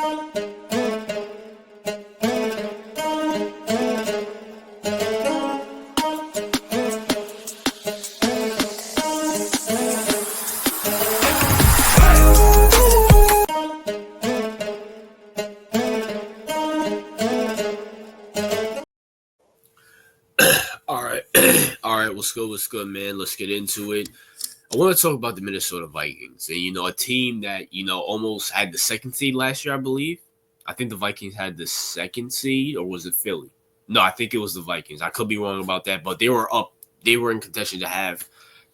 All right. All right. What's good? What's good, man? Let's get into it. I want to talk about the Minnesota Vikings and, a team that, almost had the second seed last year, I believe. I think the Vikings had the second seed, or was it Philly? No, I think it was the Vikings. I could be wrong about that, but they were up. They were in contention to have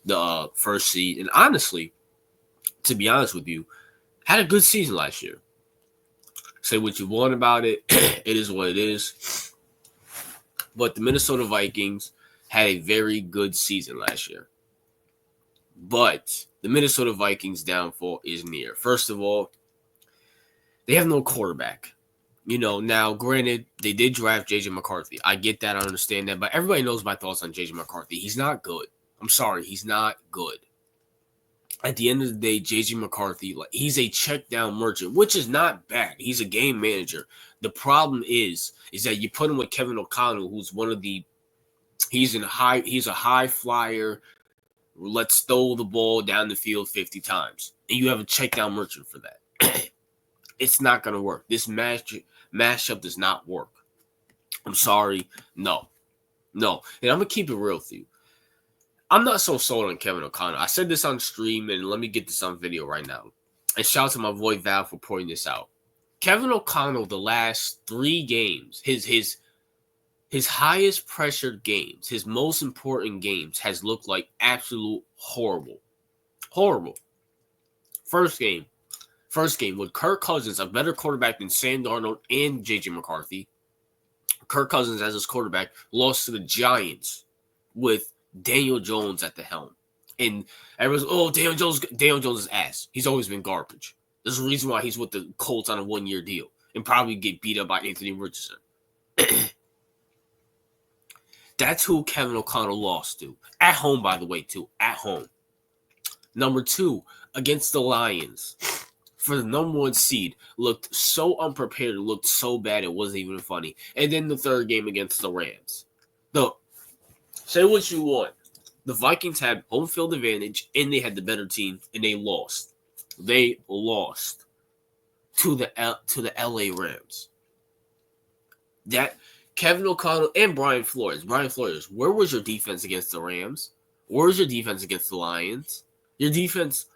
the first seed. And honestly, to be honest with you, had a good season last year. Say what you want about it. It is what it is. But the Minnesota Vikings had a very good season last year. But the Minnesota Vikings' downfall is near. First of all, they have no quarterback. Now, granted, they did draft J.J. McCarthy. I get that. I understand that. But everybody knows my thoughts on J.J. McCarthy. He's not good. I'm sorry. He's not good. At the end of the day, J.J. McCarthy, he's a check down merchant, which is not bad. He's a game manager. The problem is that you put him with Kevin O'Connell, who's he's a high flyer. Let's throw the ball down the field 50 times. And you have a check down merchant for that. It's not going to work. This mashup does not work. I'm sorry. No. And I'm going to keep it real with you. I'm not so sold on Kevin O'Connell. I said this on stream, and let me get this on video right now. And shout out to my boy Val for pointing this out. Kevin O'Connell, the last 3 games, his highest pressured games, his most important games, has looked like absolute horrible. Horrible. First game with Kirk Cousins, a better quarterback than Sam Darnold and J.J. McCarthy. Kirk Cousins, as his quarterback, lost to the Giants with Daniel Jones at the helm. And everyone's, Daniel Jones is ass. He's always been garbage. There's a reason why he's with the Colts on a 1-year deal and probably get beat up by Anthony Richardson. That's who Kevin O'Connell lost to. At home, by the way, too. At home. Number 2, against the Lions. For the number 1 seed, looked so unprepared, looked so bad, it wasn't even funny. And then the third game against the Rams. Say what you want. The Vikings had home field advantage, and they had the better team, and they lost. They lost to the LA Rams. That Kevin O'Connell and Brian Flores. Where was your defense against the Rams? Where was your defense against the Lions? Your defense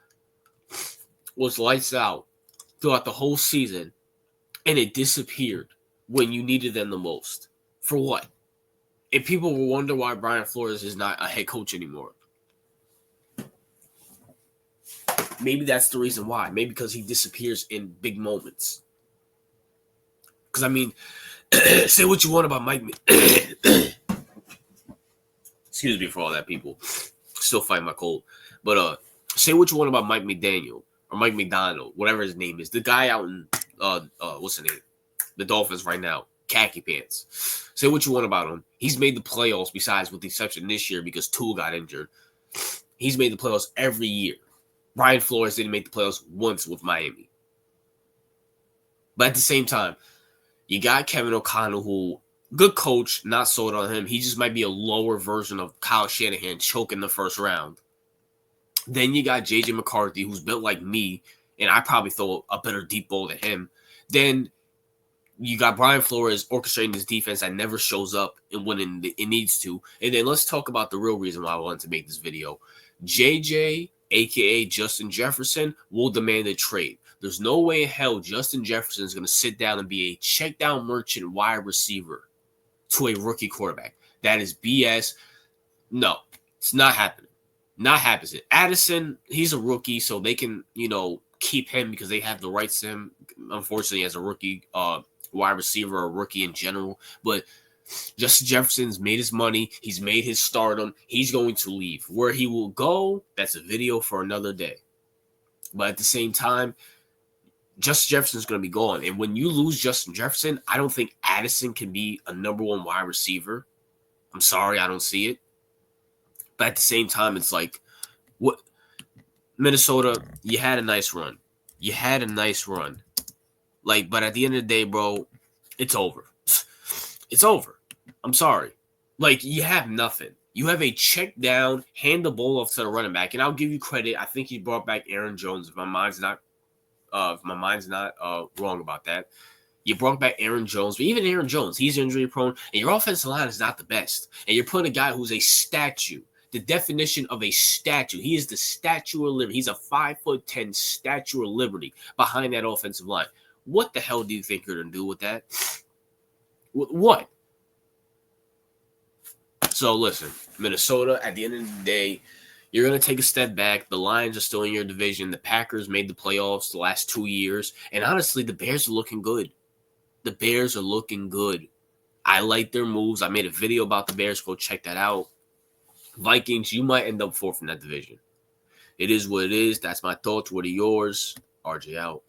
was lights out throughout the whole season, and it disappeared when you needed them the most. For what? And people will wonder why Brian Flores is not a head coach anymore. Maybe that's the reason why. Maybe because he disappears in big moments. Because, say what you want about Mike. Excuse me for all that, people. Still fighting my cold. But say what you want about Mike McDaniel or Mike McDonald, whatever his name is. The guy out in, what's the name? The Dolphins right now. Khaki pants. Say what you want about him. He's made the playoffs, besides with the exception this year because Tua got injured. He's made the playoffs every year. Brian Flores didn't make the playoffs once with Miami. But at the same time, you got Kevin O'Connell, who, good coach, not sold on him. He just might be a lower version of Kyle Shanahan, choking the first round. Then you got J.J. McCarthy, who's built like me, and I probably throw a better deep ball than him. Then you got Brian Flores orchestrating this defense that never shows up and when it needs to. And then let's talk about the real reason why I wanted to make this video. JJ, a.k.a. Justin Jefferson, will demand a trade. There's no way in hell Justin Jefferson is going to sit down and be a check-down merchant wide receiver to a rookie quarterback. That is BS. No, it's not happening. Not happening. Addison, he's a rookie, so they can, keep him because they have the rights to him, unfortunately, as a rookie wide receiver or rookie in general. But Justin Jefferson's made his money. He's made his stardom. He's going to leave. Where he will go, that's a video for another day. But at the same time, Justin Jefferson's going to be gone. And when you lose Justin Jefferson, I don't think Addison can be a number 1 wide receiver. I'm sorry, I don't see it. But at the same time, it's like, what Minnesota, you had a nice run. Like, but at the end of the day, bro, it's over. It's over. I'm sorry. Like, you have nothing. You have a check down, hand the ball off to the running back, and I'll give you credit. I think he brought back Aaron Jones. If my mind's not wrong about that. You brought back Aaron Jones, but even Aaron Jones, he's injury prone, and your offensive line is not the best. And you're putting a guy who's a statue, the definition of a statue. He is the Statue of Liberty. He's a 5'10" Statue of Liberty behind that offensive line. What the hell do you think you're going to do with that? What? So listen, Minnesota, at the end of the day, you're going to take a step back. The Lions are still in your division. The Packers made the playoffs the last 2 years. And honestly, the Bears are looking good. The Bears are looking good. I like their moves. I made a video about the Bears. Go check that out. Vikings, you might end up fourth in that division. It is what it is. That's my thoughts. What are yours? RJ out.